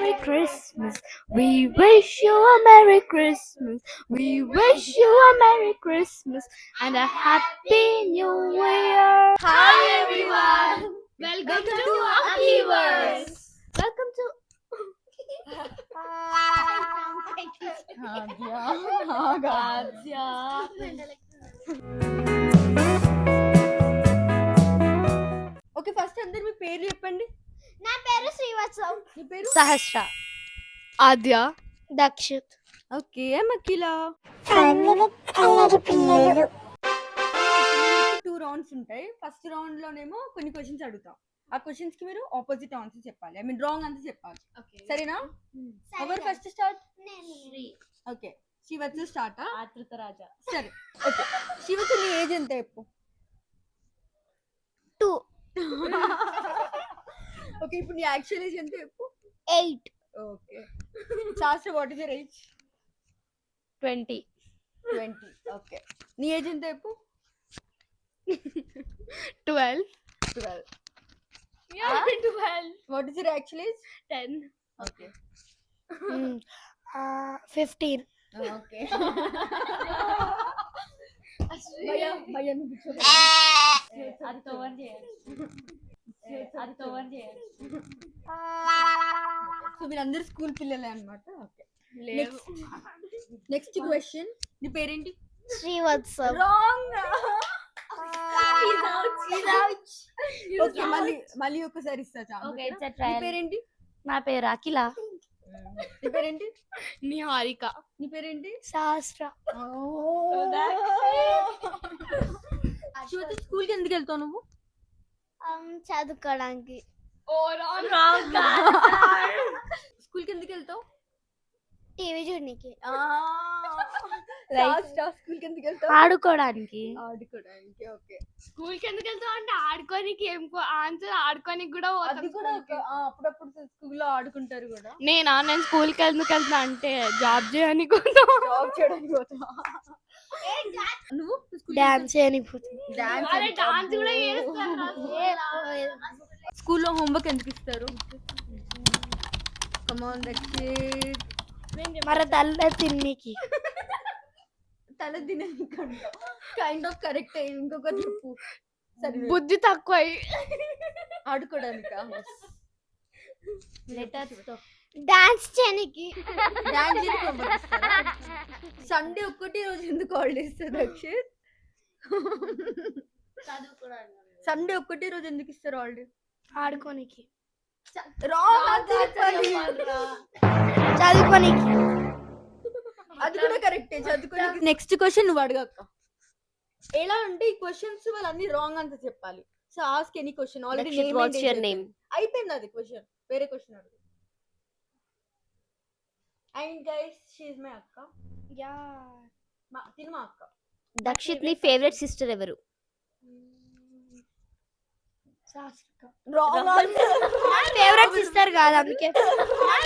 Merry Christmas. We wish you a Merry Christmas. We wish you a Merry Christmas and a Happy New Year. Hi everyone. Welcome to Akiverse. Welcome to. Okay first అందరు మీ పేర్లు చెప్పండి. నా పేరు శ్రీవత్సవ్. నీ పేరు? Sahasra. Adya. Dakshith. Okay Makila. Two rounds ఉంటాయి. First round లోనేమో కొన్ని క్వశ్చన్స్ అడుగుతాం. ఆ క్వశ్చన్స్ కి మీరు ఆపోజిట్ ఆన్సర్ చెప్పాలి. ఐ మీన్ రాంగ్ ఆన్సర్ చెప్పాలి. సరేనా? ఎవరు ఫస్ట్ స్టార్ట్? ఓకే శివత్సు స్టార్ట్. ఆత్రుత రాజా. సరే ఓకే శివత్సు నీ ఏజ్ ఎంత చెప్పు. 2. ఓకే ఇప్పుడు నీ యాక్చువల్ ఏజ్ ఎంత చెప్పు. 8. ఓకే శాస్త్ర what is your age? 20. 20. Okay నీ ఏజ్ ఎంత చెప్పు. 12. 12. Yeah, 12. What is your actual age? 10. Okay 15. Okay భయ్యా భయ్యా నువ్వు కూర్చో. అది కవర్ చేయాలి. అది కవర్ చేయాలి. సో మీరందరూ స్కూల్ పిల్లలే అన్నమాట. ఓకే లేవు. నెక్స్ట్ క్వశ్చన్ నీ పేరేంటి? శ్రీవత్సవ్. రాంగ్. ఓకే మళ్ళీ ఒకసారి ఇస్తా చాలు. Okay, it's a నీ trial. పేరేంటి? నా పేరు అఖిల. నీ పేరేంటి? నిహారిక. నీ పేరేంటి? సహస్ర. స్కూల్ కి ఎందుకు వెళ్తావు నువ్వు? చదువుకోవడానికి. స్కూల్ కి ఎందుకు వెళ్తావు? టీవీ చూడడానికి. స్కూల్ కి ఎందుకు వెళ్తావు? ఆడుకోవడానికి. ఆడుకోవడానికి. ఓకే స్కూల్ కి ఎందుకు వెళ్తావు అంటే ఆడుకోనికి ఏం ఆన్సర్ ఆడుకోనికి కూడా అది కూడా అప్పుడప్పుడు స్కూల్లో ఆడుకుంటారు కూడా. నేను స్కూల్ కి ఎందుకు వెళ్తున్నా అంటే జాబ్ చేయడానికి జాబ్ చేయడానికి పోతా. నువ్వు డాన్స్ చేయడానికి. డాన్స్ కూడా చేస్తాను. స్కూల్లో హోంవర్క్ ఎందుకు ఇస్తారు? Come on Dakshit. మరి తల్ల తిన్నికి. తల తినని కైండ్ ఆఫ్ కరెక్ట్. ఇంకొక చెప్పు. సరే బుద్ధి తక్కువ. ఆడుకోవడానికా? డాన్స్ చేయడానికి. డాన్స్ సండే ఒక్కటి రోజు ఎందుకు హాలిడే ఇస్తారు దక్షిత్? సండే ఒక్కటి రోజు ఎందుకు ఇస్తారు హాలిడే? ఆడుకోనికి. చదువుకోనికి. అది కూడా కరెక్టే చదువుకోనికి. నెక్స్ట్ క్వశ్చన్ నువ్వు అడగక్క. ఎలా అంటే ఈ క్వశ్చన్స్ వాళ్ళన్ని రాంగ్ ఆన్సర్ చెప్పాలి. So ask any question. Already అయిపోయింది అది క్వశ్చన్. వేరే క్వశ్చన్ అడుగు. And guys she is my అక్క. యా తిను మా అక్క. దక్షిత్ నీ ఫేవరెట్ సిస్టర్ ఎవరు? ఫేవరెట్ సిస్టర్ కాదు అందుకే.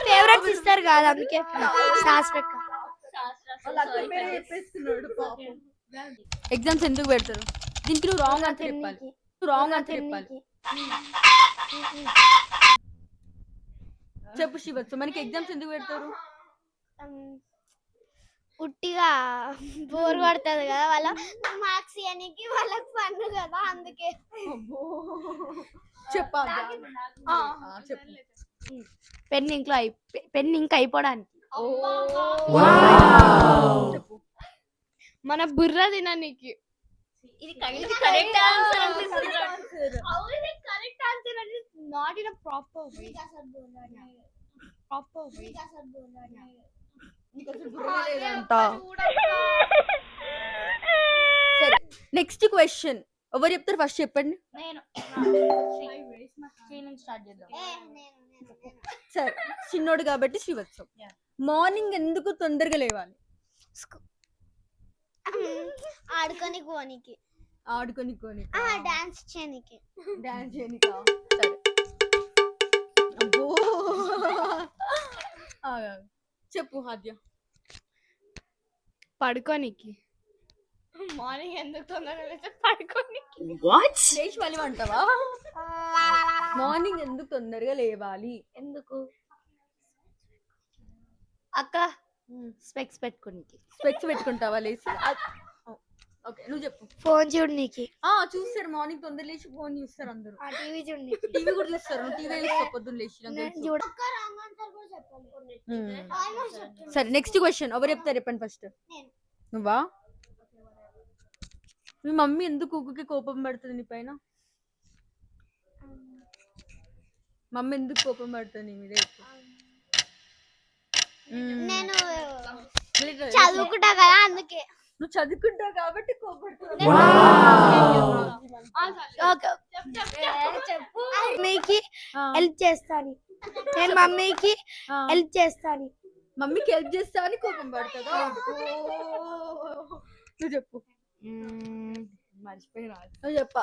ఫేవరెట్ సిస్టర్ కాదు అందుకే శాస్త్రక్క. ఎగ్జామ్స్ ఎందుకు పెడతారు? దీనికి నువ్వు రాంగ్ ఆన్సర్ చెప్పాలి. రాంగ్ ఆన్సర్ చెప్పాలి. చెప్పు శివత్సు మనకి ఎగ్జామ్స్ ఎందుకు పెడతారు? ఉట్టిగా బోర్ పడుతుంది కదా వాళ్ళ మార్క్స్ ఇయనికి వాళ్ళకి ఫన్ కదా అందుకే. చెప్పాలి. చెప్పు. పెన్ ఇంకా అయిపోవడానికి. చెప్పు. మన బుర్ర తిననీకి. ఇది కరెక్ట్ ఆన్సర్ అనిపిస్తుంది. అవును కరెక్ట్ ఆన్సర్ అంటే not in a proper way. Proper way. సరే నెక్స్ట్ క్వశ్చన్ ఎవరు చెప్తారు? ఫస్ట్ చెప్పండి. సరే చిన్నోడు కాబట్టి శ్రీవత్సం. మార్నింగ్ ఎందుకు తొందరగా లేవాలి? ఆడుకొని పోనీకి. ఆడుకొని డాన్స్ చేయనికి. డాన్స్ చేయనికా? సరే అబ్బో చెప్పు ఆద్య. పడుకోనికి. మార్నింగ్ ఎందుకు తొందరగా లేస్తే పడుకోనికి. లేచి మళ్ళీ అంటావా? మార్నింగ్ ఎందుకు తొందరగా లేవాలి? ఎందుకు? అక్క స్పెక్స్ పెట్టుకోనికి. స్పెక్స్ పెట్టుకుంటావా లేసి? ఓకే నువ్వు చెప్పు. ఫోన్ చూడనికి. చూస్తారు మార్నింగ్ తొందర లేచి ఫోన్ చూస్తారు అందరూ. టీవీ చూడనికి. టీవీ కూడా చూస్తారు. టీవీ చూస్తావు పొద్దున్న లేచి. సరే నెక్స్ట్ క్వశ్చన్ ఎవరు చెప్తారు చెప్పండి ఫస్ట్. నువ్వా? మీ మమ్మీ ఎందుకు ఊరికి కోపం పడుతుంది నీ పైన? మమ్మీ ఎందుకు కోపం పడుతుంది నీ మీద? నేను చదువుకుంటా కదా అందుకే. నువ్వు చదువుకుంటావు కాబట్టి కోపడుతుంది. మమ్మీకి హెల్ప్ చేస్తాను. నేను మమ్మీకి హెల్ప్ చేస్తాను. మమ్మీకి హెల్ప్ చేస్తా అని కోపం పడుతుందా? నువ్వు చెప్పు. మర్చిపోయినా. నువ్వు చెప్పా.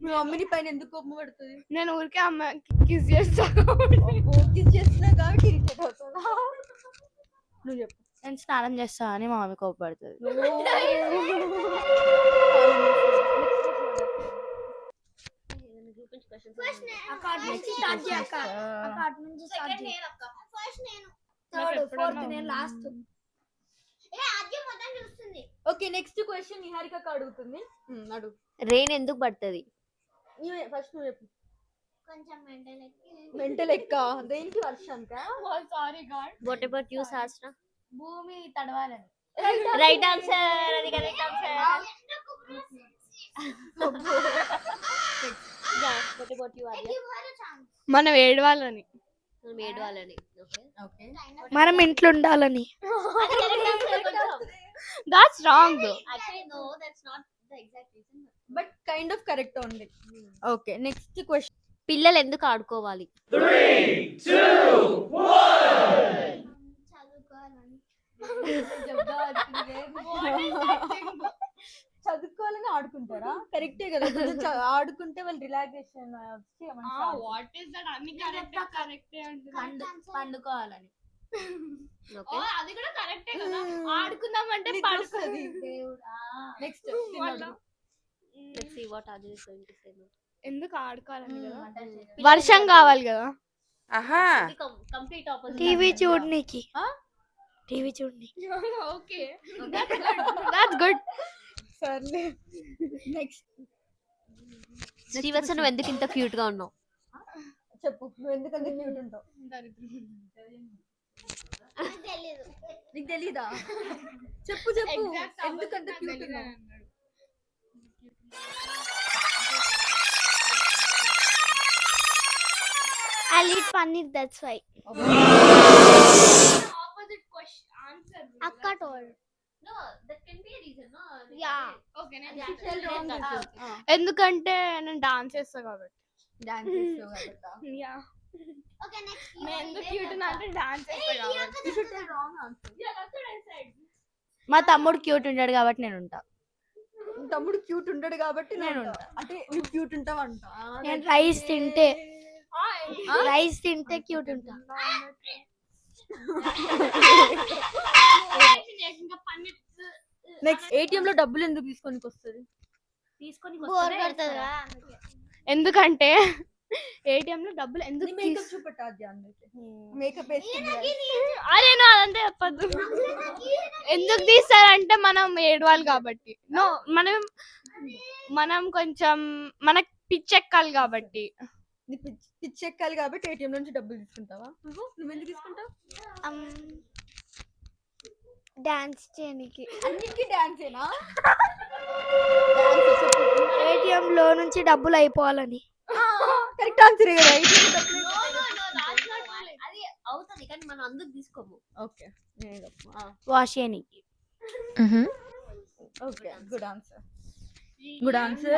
మీ మమ్మీని పైన ఎందుకు కోపం పడుతుంది? నేను ఊరికే అమ్మకి కిస్ చేస్తాను. కిస్ చేస్తున్నా కాబట్టి ఇరిటేట్ అవుతుందా? నువ్వు చెప్పు. నేను స్నానం చేస్తా అని మా మమ్మీ కోపడుతుంది. ఓకే నెక్స్ట్ క్వశ్చన్ నిహారిక అడుగుతుంది. అడుగు. రెయిన్ ఎందుకు పడుతుంది? ఫస్ట్ నువ్వు చెప్పు. మెంటల్ ఎక్క దేనికి? వర్షానికా? Sorry god. What about you Shastra? భూమి తడవాలని. Right answer. అది correct answer. What about you Arya? మనం ఏడవాలని. మనం ఏడవాలని. ఓకే మనం ఇంట్లో ఉండాలని. అది correct answer. That's wrong though. Actually no, that's not the exact reason. But kind of correct ఉంది. Okay next question. పిల్లలు ఎందుకు ఆడుకోవాలి? 3, 2, 1. చదువుకోవాలని ఆడుకుంటారా? కరెక్టే కదా. ఆడుకుంటే వాళ్ళు రిలాక్సేషన్ వచ్చి వాట్ ఇస్ దట్? అన్ని కరెక్టే అంటున్నా. పండుకోవాలని. ఓకే అది కూడా కరెక్టే కదా. ఆడుకుందామంటే పడుకోది. Next let's see what Ajay is going to say now. ఎందుకు ఆడుకోవాలని కదా. వర్షం కావాలి కదా. ఆహా. Complete opposite. టీవీ చూడనికి. టీవీ చూడనికి. Okay that's good. సర్లే నెక్స్ట్. శ్రీవత్స నువ్వు ఎందుకు ఇంత క్యూట్ గా ఉన్నావు? చెప్పు. నువ్వు ఎందుకంత క్యూట్ ఉంటావు? నీకు తెలీదా? చెప్పు చెప్పు. ఎందుకంత క్యూట్ ఉన్నావు? I'll eat paneer, that's why. Opposite question answer. Akka told. No, that can be a reason, no? Yeah. Okay, Tell wrong answer. ఎందుకంటే నేను డాన్స్ చేస్తా కాబట్టి. డాన్స్ చేస్తావు కాబట్టి. యా. Okay, next. నేను ఎందుకు క్యూట్ అంటే డాన్స్ చేస్తా కాబట్టి. You should tell wrong answer. Yeah, that's what I said. మా తమ్ముడు క్యూట్ ఉంటాడు కాబట్టి నేను ఉంటా. తమ్ముడు క్యూట్ ఉంటాడు కాబట్టి నేను ఉంటా. అంటే నువ్వు క్యూట్ ఉంటావు అంట. నేను రైస్ తింటే క్యూట్ ఉంటా. నెక్స్ట్ ఏటీఎం లో డబ్బులు ఎందుకు తీసుకొని వస్తుంది? బోర్ కొడుతుందా? ఎందుకంటే ఏటీఎం లో డబ్బులు ఎందుకు మేకప్ చూపెట్టాది అందరికి. మేకప్ వేసుకుంది. అరే నో అదంతా చెప్పద్దు. ఎందుకు తీస్తారంటే మనం ఏడవాలి కాబట్టి. నో మనం కొంచెం మనకి పిచ్చెక్కాలి కాబట్టి. పిచ్చెక్కాలి కాబట్టి ఏటీఎం నుంచి డబ్బులు తీసుకుంటావా? నువ్వు ఎందుకు తీసుకుంటావు? డాన్స్ చేయడానికి. అన్నిటికీ డాన్సేనా? ఏటీఎం లో నుంచి డబ్బులు అయిపోవాలని. కరెక్ట్ ఆన్సర్ కదా. అది అవుతుంది కానీ మనం అందుకు తీసుకోము. ఓకే వాష్ చేయడానికి. Okay good answer. Good answer.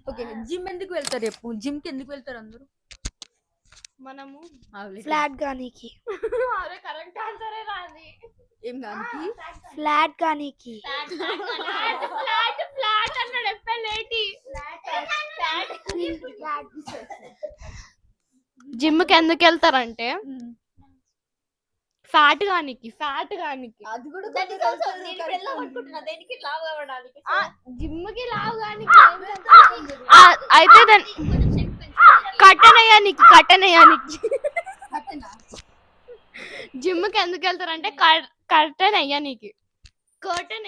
Okay gym ఎందుకు వెళ్తారు చెప్పు. జిమ్ కి ఎందుకు వెళ్తారు అందరూ? మనము ఫ్లాట్ గానికి. అరే కరెక్ట్ ఆన్సరే రాది. ఏం గానికి? ఫ్లాట్ గానికి. ఫ్లాట్ అన్నాడు ఎప్పలేటి. జిమ్ కి ఎందుకు వెళ్తారంటే ఫ్యాట్ గానికి. అది కూడా దేనికి లావ్ అవ్వడానికి. జిమ్ కి లావు గానికి. అయితే కట్టనయ్యానికి. జిమ్ కి ఎందుకు వెళ్తారంటే కర్టెన్ అయ్యానికి కర్టెన్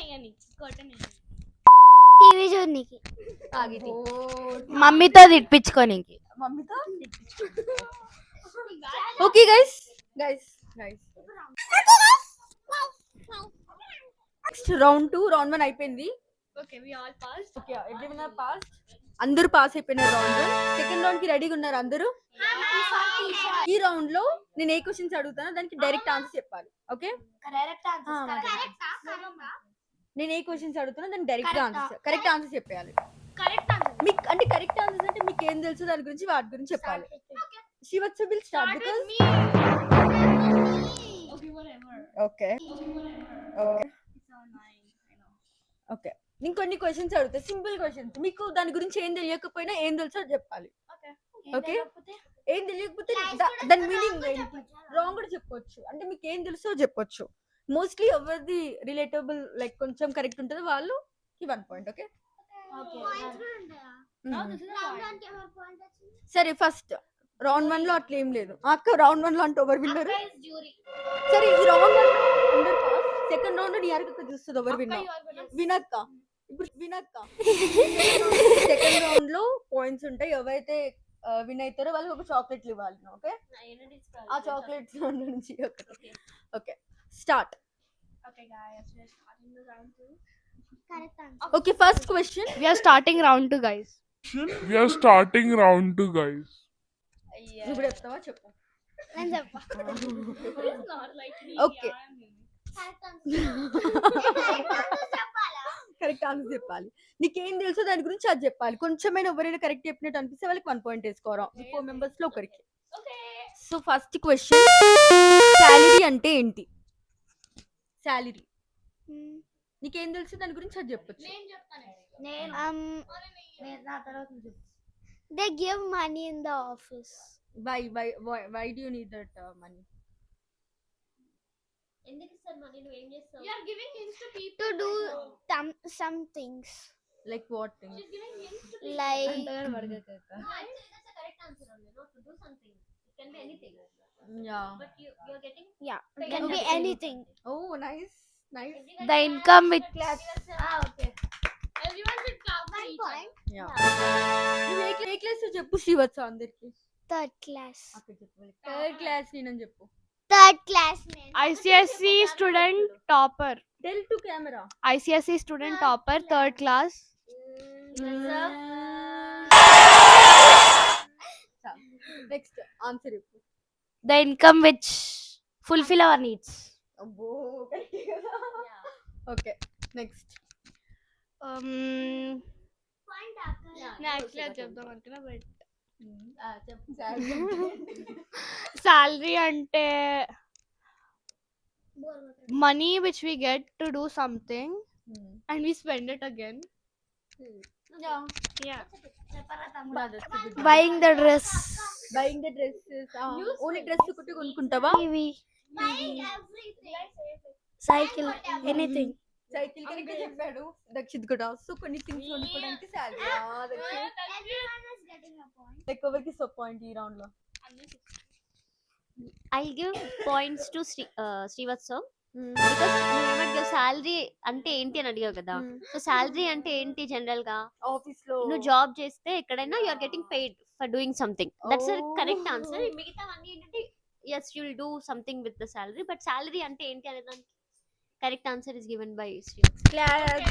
టీవీ చూడనికి. ఆగిది మమ్మీతో తిట్టించుకోనికి. మమ్మీతో okay guys next round 2 round 1 అయిపోయింది. Okay we all passed. Okay everyone are pass. అందరూ పాస్ అయిపోయినారు రౌండ్ 1. సెకండ్ రౌండ్ కి రెడీగా ఉన్నారు అందరూ? ఈ రౌండ్ లో నేను ఏ క్వశ్చన్స్ అడుగుతానో దానికి డైరెక్ట్ ఆన్సర్ చెప్పాలి. ఓకే నేను ఏ క్వశ్చన్స్ అడుగుతానో దానికి డైరెక్ట్ ఆన్సర్ కరెక్ట్ ఆన్సర్ చెప్పాలి. మీకు అంటే కరెక్ట్ ఆన్సర్స్ అంటే మీకు ఏం తెలుసు దాని గురించి వాటి గురించి చెప్పాలి. Srivatsa will start because okay okay నేను కొన్ని క్వశ్చన్స్ అడుగుతా, సింపుల్ క్వశ్చన్స్. మీకు దాని గురించి ఏం తెలియకపోయినా ఏం తెలుసో చెప్పాలి. ఓకే ఏం తెలియకపోతే దాని మీనింగ్ రాంగ్ కూడా చెప్పొచ్చు. అంటే మీకు ఏం తెలుసో చెప్పొచ్చు. మోస్ట్లీ ఎవరిది రిలేటబుల్ లైక్ కొంచెం కరెక్ట్ ఉంటుందో వాళ్ళు 1 పాయింట్. ఓకే సరే ఫస్ట్ రౌండ్ 1 లో అట్లా ఏం లేదు. అక్క రౌండ్ 1 లో అంటే ఎవరు విన్నారు? సరే ఈ రౌండ్ 1 లో సెకండ్ రౌండ్ లో నియారిక చూస్తుంది ఎవరు విన్నారు. వినక్క ఇప్పుడు వినక్క సెకండ్ రౌండ్ లో పాయింట్స్ ఉంటాయి. ఎవరైతే విన్ అవుతారో వాళ్ళకి ఒక చాక్లెట్లు ఇవ్వాలి. ఓకే ఆ చాక్లెట్స్ నుంచి okay start. Okay first question we are starting round 2 guys. ఇప్పుడు చెప్తావా చెప్పు. నేను చెప్పా. ఓకే కరెక్ట్ ఆన్సర్ చెప్పాలి. నీకేం తెలుసో దాని గురించి అది చెప్పాలి. కొంచెమైనా ఎవరైనా కరెక్ట్ చెప్పినట్టు అనిపిస్తే వాళ్ళకి 1 పాయింట్ వేసుకోరా. 4 మెంబర్స్ లో ఒకరికి. సో ఫస్ట్ క్వశ్చన్ సాలరీ అంటే ఏంటి? సాలరీ నీకేం తెలుసు దాని గురించి అది చెప్పొచ్చు. They give money in the office. Why do you need that money? You are giving hints to people to do some things. Like what thing? Like Yeah. it can be anything. Oh, nice. The income which Everyone should clap for each other. Yeah. నువ్వు ఏ class చెప్పు శ్రీవత్స అందరికి. Third class. Third class నేనని చెప్పు. Third class. ICSE student topper. Tell to camera. ICSE student topper, third class. Next answer చెప్పు. The income which fulfill our needs. అబ్బో okay next actually చెప్దాం అనుకున్నా but చెప్పు. salary అంటే money which we get to do something and we spend it again. Yeah. Buying the dress. Buying the dresses. Only dress ఒకటి కొనుక్కుంటావా? TV. Cycle. Anything. Cycle కనుక చెప్పాడు దక్షిత్ కూడా. So కొన్ని things కొనుక్కోవడానికి సాలరీ ఎక్కువకి సో పాయింట్ ఈ round లో. I'll give points to Srivatsa because నువ్వు salary అంటే ఏంటి అని అడిగావు కదా. సో సాలరీ అంటే ఏంటి జనరల్ గా ఆఫీస్ లో నువ్వు జాబ్ చేస్తే ఎక్కడైనా you are getting paid for doing something. That's correct answer. మిగతావన్నీ ఏంటంటే yes you will do something with the salary but salary అంటే ఏంటి అనే దానికి correct answer is given by Srivatsa. Class.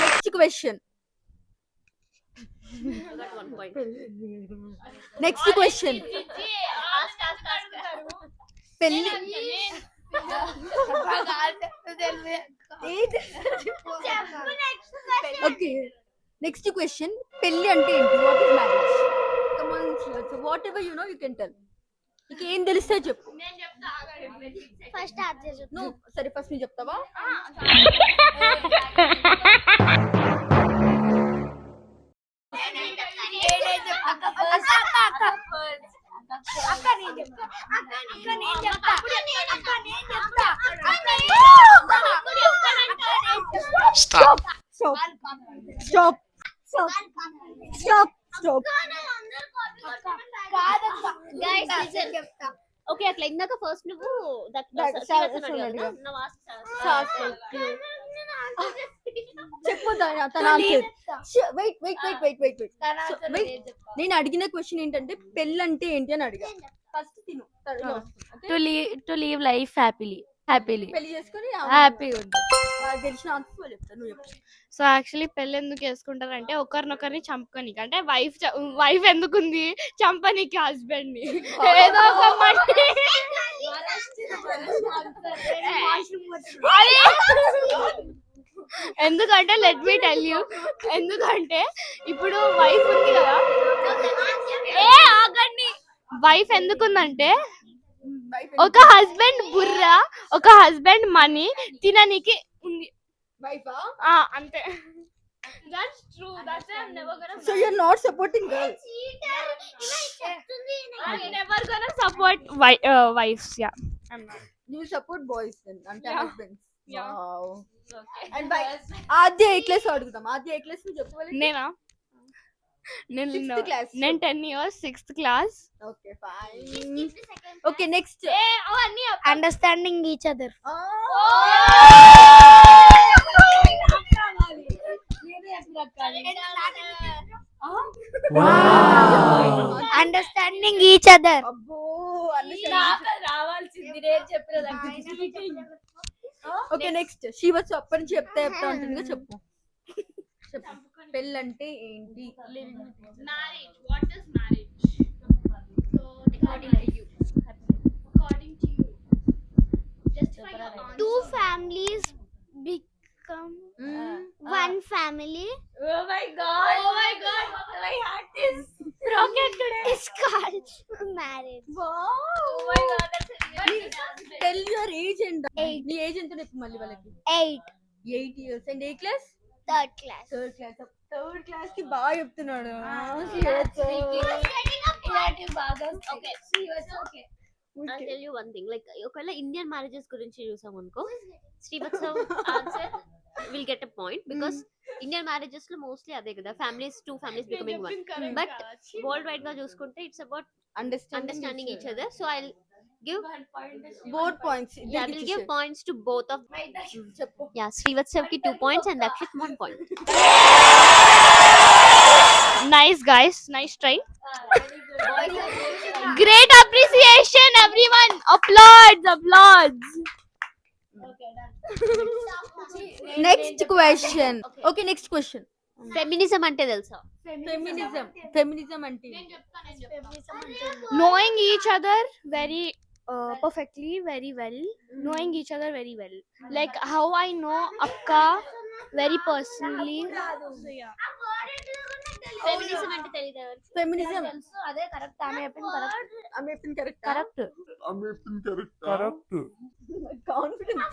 Next question. I got 1 point. Next question పెళ్లి okay next question పెళ్లి అంటే ఏంటి? What is marriage? Come on Srivatsa what ever you know you can tell. నీకు ఏం తెలిస్తే చెప్పు. First answer. నువ్వు సరే ఫస్ట్ నువ్వు చెప్తావా? Stop. Stop. Guys, listen. Okay అట్లా ఇందాక ఫస్ట్ నువ్వు అడిగా. చెప్పు తన వెయిట్ నేను అడిగిన క్వశ్చన్ ఏంటంటే పెళ్ళి అంటే ఏంటి అని అడిగా. ఫస్ట్ తిను To live life happily. పెళ్లి చేసుకొని Happy ఉంటుంది. తెలిసిన ఆన్సర్ చెప్తాను, నువ్వు చెప్పు. సో యాక్చువల్లీ పెళ్ళి ఎందుకు చేసుకుంటారంటే ఒకరినొకరిని చంపుకోనికి, అంటే వైఫ్ ఎందుకుంది చంపనీకి హస్బెండ్ ని ఏదో ఒక మట్టి. అదే. ఎందుకంటే లెట్ మీ టెల్ యూ, ఎందుకంటే ఇప్పుడు వైఫ్ ఉంది కదా, ఆగండి, వైఫ్ ఎందుకుందంటే ఒక హస్బెండ్ బుర్ర, ఒక హస్బెండ్ మనీ తిననీకి ఉంది. అంతే. That's true. That's why I'm never gonna. So you're not supporting girls. I'm never gonna support wives. Yeah. I'm not. You support boys then, అంటే Yeah. husbands. Yeah. Wow. Okay. And by Aadya A class అడుగుదాం. ఆద్య ఏ class నువ్వు చెప్పవాలి. నేనా? Sixth class. నేను 10 years 6th class. Okay, fine. Okay, next. అవన్నీ Understanding each other. Understanding each other. అబ్బో okay next శివచ్చు అప్పటి నుంచి చెప్తా ఉంటుందిగా చెప్పు. పెళ్ళంటే ఏంటి? marriage. What is marriage? So according to you. Justify your answer. Two families become one family. Oh my god. My heart is broken today. It's called marriage. Oh my god. Tell your age and 8. నీ age ఎంత చెప్పు మళ్ళీ వాళ్ళకి. 8. 8 years. And A class? 3rd class. Third class కి బాగా చెప్తున్నాడు. Okay. I'll tell you one thing. Like, ఒకవేళ Indian marriages గురించి చూసాం అనుకో, Srivatsav answer will get a point because Indian marriages లో మోస్ట్లీ అదే కదా, two families becoming one. But worldwide గా చూసుకుంటే it's about understanding each other. So I give both points. yeah, we'll give points to both of చెప్పు. yeah, Srivatsav ki 2 points and Dakshit 1 point. Nice guys, nice try. Great appreciation everyone. Applauds. Next question. Okay next question. Feminism అంటే తెలుసా? Feminism అంటే Knowing each other very perfectly, very well. Knowing each other very well. Like how I know Akka very personally. So yeah. Feminism అంటే తెలీదా? Feminism అదే correct. ఆమె చెప్పింది correct. ఆమె చెప్పింది కరెక్ట్. Correct. కాన్ఫిడెన్స్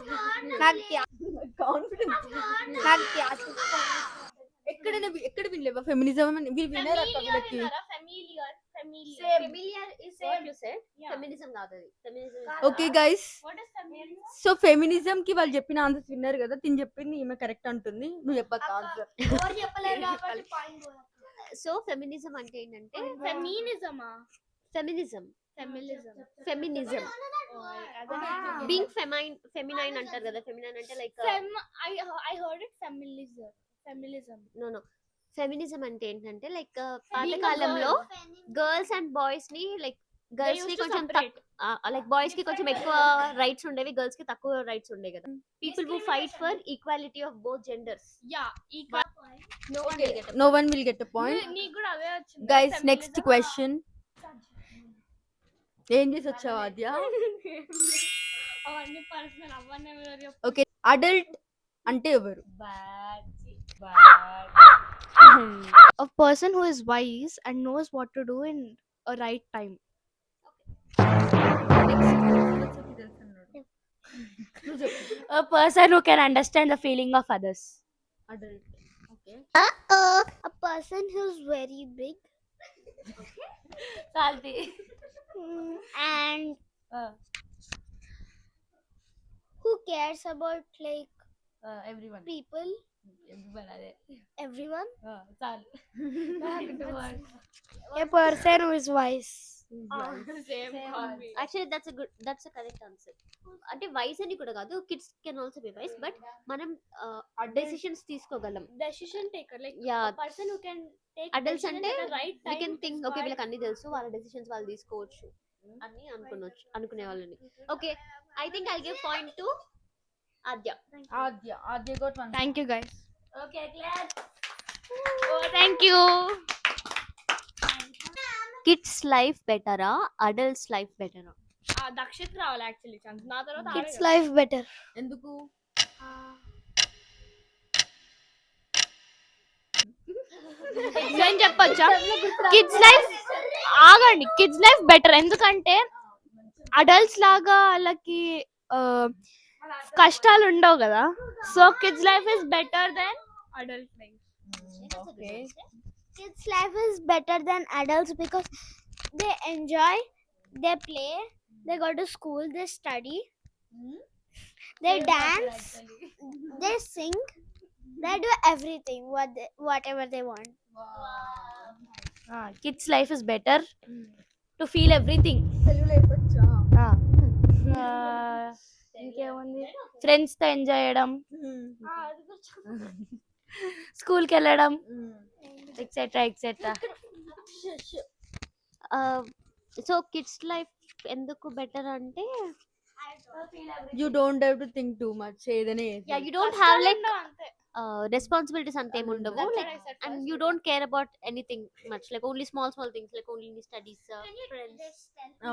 ఎక్కడ వినలేవా ఫెమినిజం అని? వీళ్ళు వినరా వీళ్ళకి? Familiar is what you said. Feminism కాదు అది. Feminism is okay guys, What is feminism? So feminism కి వాళ్ళు చెప్పిన ఆన్సర్స్ విన్నారు కదా. తిని చెప్పింది ఈమె కరెక్ట్ అంటుంది, నువ్వు చెప్పక ఆన్సర్. ఎవరు చెప్పలేరు కాబట్టి పాయింట్ సో ఫెమినిజం అంటే ఏంటంటే Feminism. ఫెమినిజం బీయింగ్ ఫెమినైన్ అంటారు కదా. ఫెమినైన్ అంటే like I heard it feminism. No feminism అంటే ఏంటంటే లైక్ పాత Being a కాలంలో girl. గర్ల్స్ అండ్ బాయ్స్ ని లైక్ గర్ల్స్ ని used to కొంచెం separate. లైక్ బాయ్స్ కి కొంచెం ఎక్కువ రైట్స్ ఉండేవి, గర్ల్స్ కి తక్కువ రైట్స్ ఉండేవి కదా. People who fight for equality of both genders. Yeah, equal. No one will get no one will get a point. నీకు కూడా అవే వచ్చింది. Guys next question. ఏం చేసి వచ్చావు ఆద్య? అవన్నీ పర్సనల్, అవన్నీ ఎవరు ఓకే, అడల్ట్ అంటే ఎవరు? a person who is wise and knows what to do in a right time. A person who can understand the feeling of others. Adult. Okay, a person who's very big and who cares about like Everyone. people, everyone. A person who is wise. Same actually that's a correct answer. అంటే wise అని కూడా కాదు, kids can also be wise, but మనం decisions తీసుకోగలం. Decision taker like yeah, person who can take adults అంటే right we can think okay వీళ్ళకి అన్ని తెలుసు, వాళ్ళ డెసిషన్స్ వాళ్ళు తీసుకోవచ్చు అని అనుకునే వాళ్ళని. Okay, I think I give point to Aadya. Aadya got one. Thank you guys. Okay, class. Thank you. Kids life బెటరా, అడల్ట్స్ లైఫ్ బెటరా? దక్షిత్ రావాలి యాక్చువల్లీ ఛాన్స్ నా తర్వాత కిడ్స్ లైఫ్ బెటర్. ఎందుకు? నేను చెప్పొచ్చా? కిడ్స్ లైఫ్ ఆగండి, కిడ్స్ లైఫ్ బెటర్ ఎందుకంటే అడల్ట్స్ లాగా వాళ్ళకి కష్టాలు ఉండవు కదా. So kids life is better then adult life. Okay. Kids life is better than adults because they enjoy, they play, they go to school, they study, they dance, they sing, they do everything whatever they want. Kids life is better to feel everything. తెలుగులో చెప్పొచ్చా? ఇంకేముంది, friends తో enjoy చేయడం, school కి వెళ్ళడం, etcetera etcetera. So kids life ఎందుకు better అంటే You don't have to think too much. ఏదైనా yeah, you don't have like responsibilities అంతేం ఉండవు, like and you don't care about anything much, like only small things, like only studies, friends.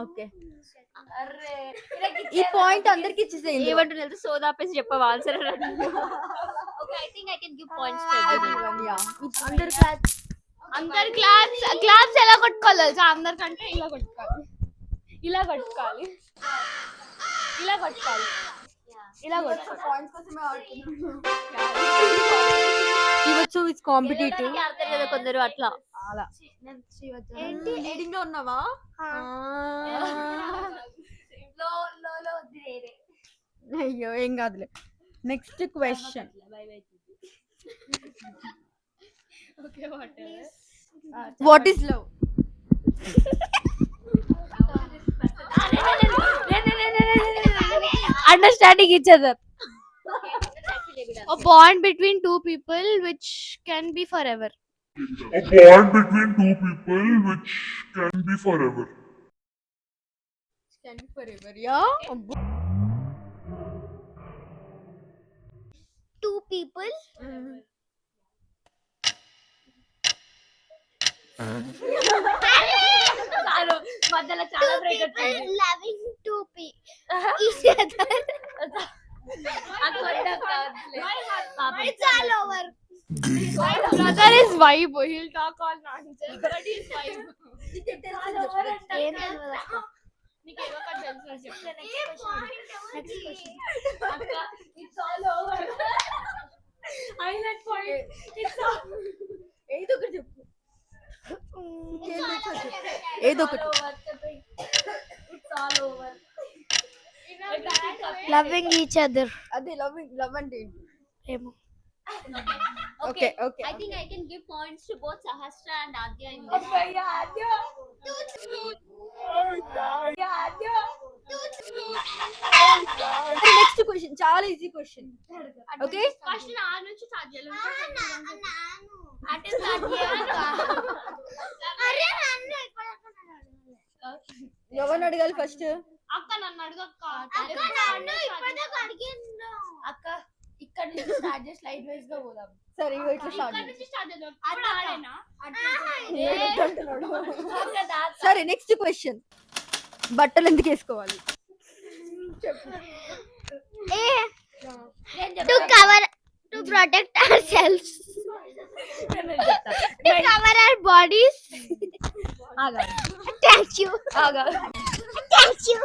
Okay. ఈ point అందరికి ఇచ్చేసేయండి. ఏమంటుంది తెలుసు, సోదాపేసి చెప్పవా answer? Okay, I think I can give points to everyone. అందరు class అందరు క్లాప్స్ ఎలా కొట్టుకోవాలి తెలుసా? అందరికంటే ఇలా కొట్టుకోవాలి, ఇలా కొట్టుకోవాలి, ఇలా కొట్టుకోవాలి, ఇలా కొట్టుకోవాలి. పాయింట్స్ కోసమే ఆడుతున్నాను. ఇవచ్చు ఇట్స్ కాంపిటీటివ్. ఆడతారు కదా కొందరు అట్లా. అలా ఏంటి లీడింగ్ లో ఉన్నావా? అయ్యో ఏం కాదులే. Next question. What is love? Understanding each other. A bond between two people which can be forever. A bond between two people which can be forever. Can be forever, yeah. Two people మధ్యలో చాలా break వచ్చింది. loving two each other. It's all over. My brother is vibe. He'll talk all nonsense, but he's vibe. నీకేదో ఒకటి తెలుసు నాకు చెప్పు. Next question. It's all over. Highlight point. It's all ఏదో ఒకటి చెప్పు. ఏదో ఒకటి. It's all over. Loving each other. అదే లవ్ అంటే ఏంటి? ఏమో. Okay okay. I think I can give points to both Sahasra and Adya in this. Next question చాలా ఈజీ క్వశ్చన్. ఓకే, ఫస్ట్ నా నుంచి స్టార్ట్ చేయాలి. అంటే start చేయాలా? అరే నన్ను ఎవరిని అడగాలి ఫస్ట్? అక్క నన్ను అడగక్క. అక్క నన్ను ఇప్పటిదాకా అడిగిండు. అక్క ఇక్కడ నుంచి స్టార్ట్ చేసి లైట్ వైస్ గా పోదాం. సరే ఇగో ఇట్లా స్టార్ట్ ఇక్కడ నుంచి స్టార్ట్ చేద్దాం. ఇప్పుడు ఆడేనా? సరే నెక్స్ట్ క్వశ్చన్. బట్టలు ఎందుకు వేసుకోవాలి? To protect ourselves. To cover our bodies. Thank you. Thank you.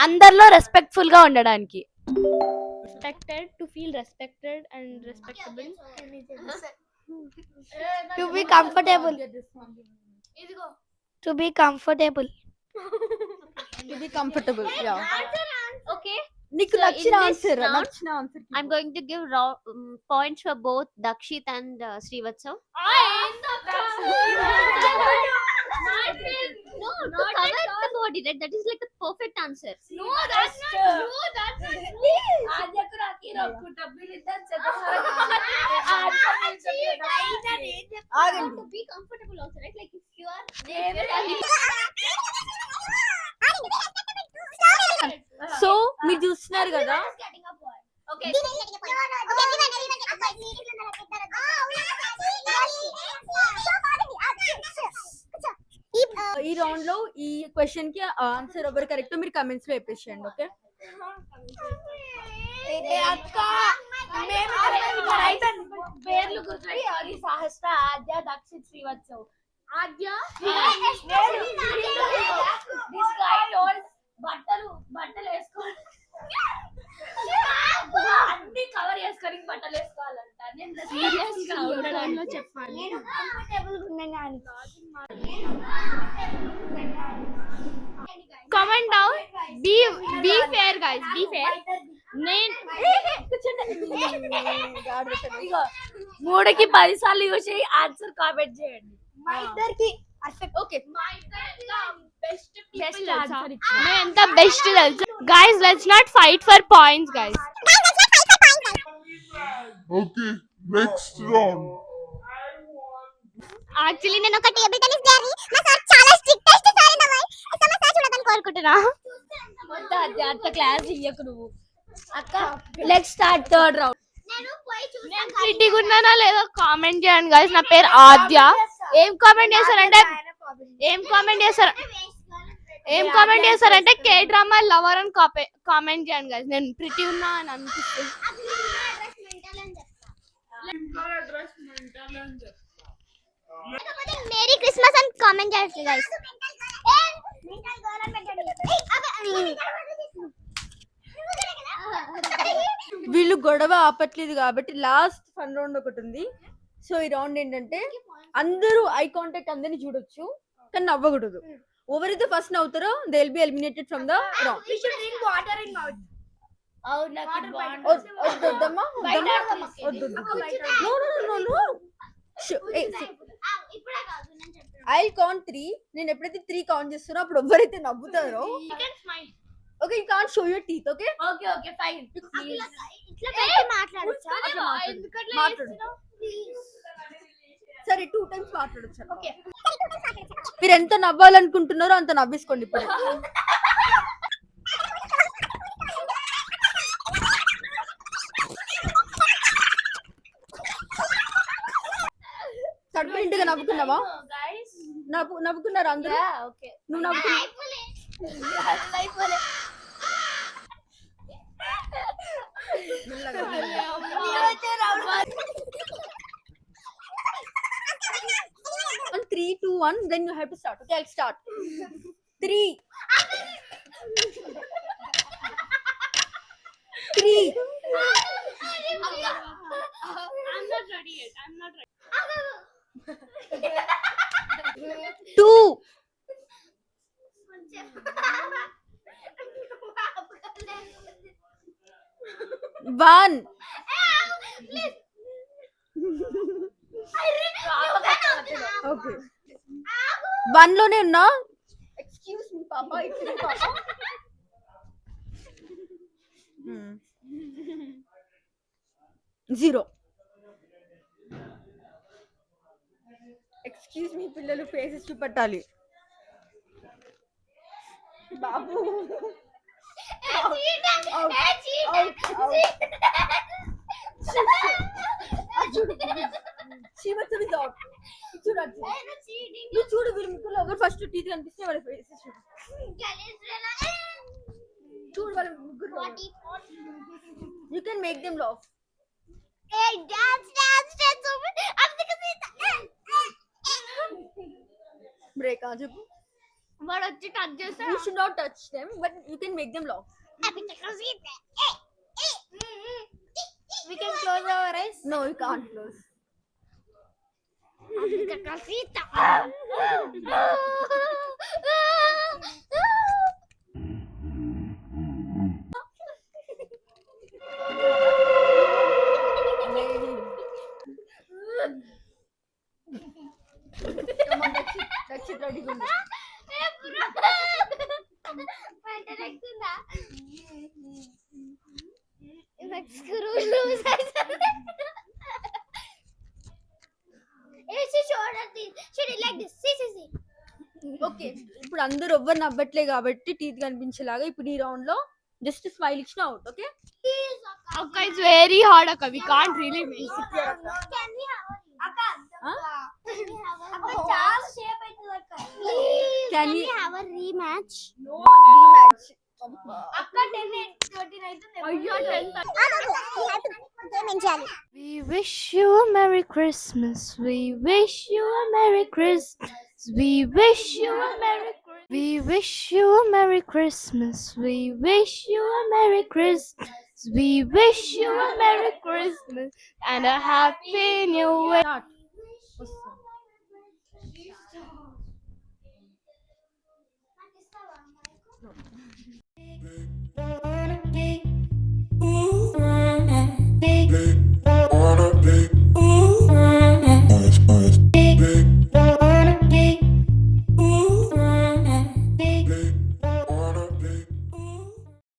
అందరిలో రెస్పెక్ట్ఫుల్ గా ఉండడానికి. Respected, to feel respected and respectable. To be comfortable. To be comfortable. To be comfortable. Yeah. Okay, నీకు So, in నచ్చిన this answer round, నచ్చిన answer I'm going to give points for both Dakshit and Srivatsav. No, to cover the body, right? That is like a perfect answer. No, that's not true. That's not true. ఆగండి To be comfortable also, right? Like if you are so మీరు చూస్తున్నారు కదా okay. ఈ round లో ఈ question కి answer ఎవరు correct మీరు కమెంట్స్ లో చెప్పేసేయండి ఓకే పేర్లు గుర్తుపెట్టి హరి సహస్ర ఆద్య దక్షిత్ శ్రీవత్సవ్ ఆద్య దిస్ గై టోల్డ్ బట్టలు వేసుకోవాలి అన్ని కవర్ చేసుకొని బట్టలు వేసుకోవాలంట నేను సీరియస్ గా ఉండడంలో చెప్పాలి comment down be fair guys be fair నేను మూడుకి 10 సార్లు చూసి ఆన్సర్ కామెంట్ చేయండి మా ఇద్దరికి ఓకే బెస్ట్ ఆన్సర్ నేను ఎంత బెస్ట్ తెలుసు guys let's not fight for points guys Okay, next round. Actually నేను ఒక టేబుల్ టెన్నిస్ ప్లేయర్ ని మా సార్ చాలా strictest sir in the world so మా సార్ చూడాలని కోరుకుంటున్నా అంత క్లాస్ ఇయ్యకు నువ్వు అక్క లెట్స్ స్టార్ట్ థర్డ్ రౌండ్ నేను పోయి నేను ప్రిటీగా ఉన్నానా లేదో కామెంట్ చేయండి గైస్ నా పేరు ఆద్య ఏం కామెంట్ చేశారంటే కే డ్రామా లవర్ అని కామెంట్ చేయండి గైస్ నేను ప్రిటీ ఉన్నా అని అనిపిస్తుంది మేరీ క్రిస్మస్ అని కామెంట్ చేయండి గైస్ వీళ్ళు గొడవ ఆపట్లేదు కాబట్టి లాస్ట్ ఫన్ రౌండ్ ఒకటి ఉంది సో ఈ రౌండ్ ఏంటంటే అందరూ ఐ కాంటాక్ట్ అందరిని చూడొచ్చు కానీ నవ్వకూడదు ఎవరైతే ఫస్ట్ నవ్వుతారో they will be eliminated from the round వద్దమ్మా ఐ కౌంట్ 3 నేను ఎప్పుడైతే 3 కౌంట్ చేస్తానో అప్పుడు ఎవరైతే నవ్వుతారో okay you can't show your teeth okay okay fine ఇట్లా పెట్టి మాట్లాడొచ్చా మాట్లాడు సరే 2 టైమ్స్ మాట్లాడొచ్చు ఓకే మీరు ఎంత నవ్వాలనుకుంటున్నారో అంత నవ్వేసుకోండి ఇప్పుడు కడుపు నిండుగా నవ్వుకున్నావా నవ్వుకున్నారు అందరూ ఓకే నువ్వు నవ్వుకున్నా On 3, 2, 1, then you have to start. Okay, I'll start. 3. 3. I'm not ready yet. I'm not ready. 2. 1. Okay 1 లోనే ఉన్నా ఎక్స్క్యూజ్ మీ పాపా ఇట్స్ పాపా 0 ఎక్స్క్యూజ్ మీ పిల్లలు ఫేసెస్ చూపెట్టాలి బాబు చూడు వీళ్ళు ముగ్గురు ఎవరు ఫస్ట్ టీత్ కనిపిస్తే వాళ్ళ ఫేసెస్ చూడు వాళ్ళ ముగ్గురు you can make them laugh break ఆ చెప్పు వాడు వచ్చి టచ్ చేస్తే you should not touch them but you can make them laugh we can close our eyes. no you can't close Rakshit రెడీగా ఉంది. ఓకే ఇప్పుడు అందరూ ఎవ్వరు నవ్వట్లే కాబట్టి టీత్ కనిపించేలాగా ఇప్పుడు ఈ రౌండ్ లో జస్ట్ స్మైల్ ఇచ్చిన out. Okay Akka, it's very hard, Akka. We can't really make it. Can we have a rematch? rematch? We wish you a Merry Christmas. We wish you a Merry Christmas. We wish you a Merry Christmas. We wish you a Merry Christmas. We wish you a Merry Christmas. We wish you a Merry Christmas and a Happy New Year. Start.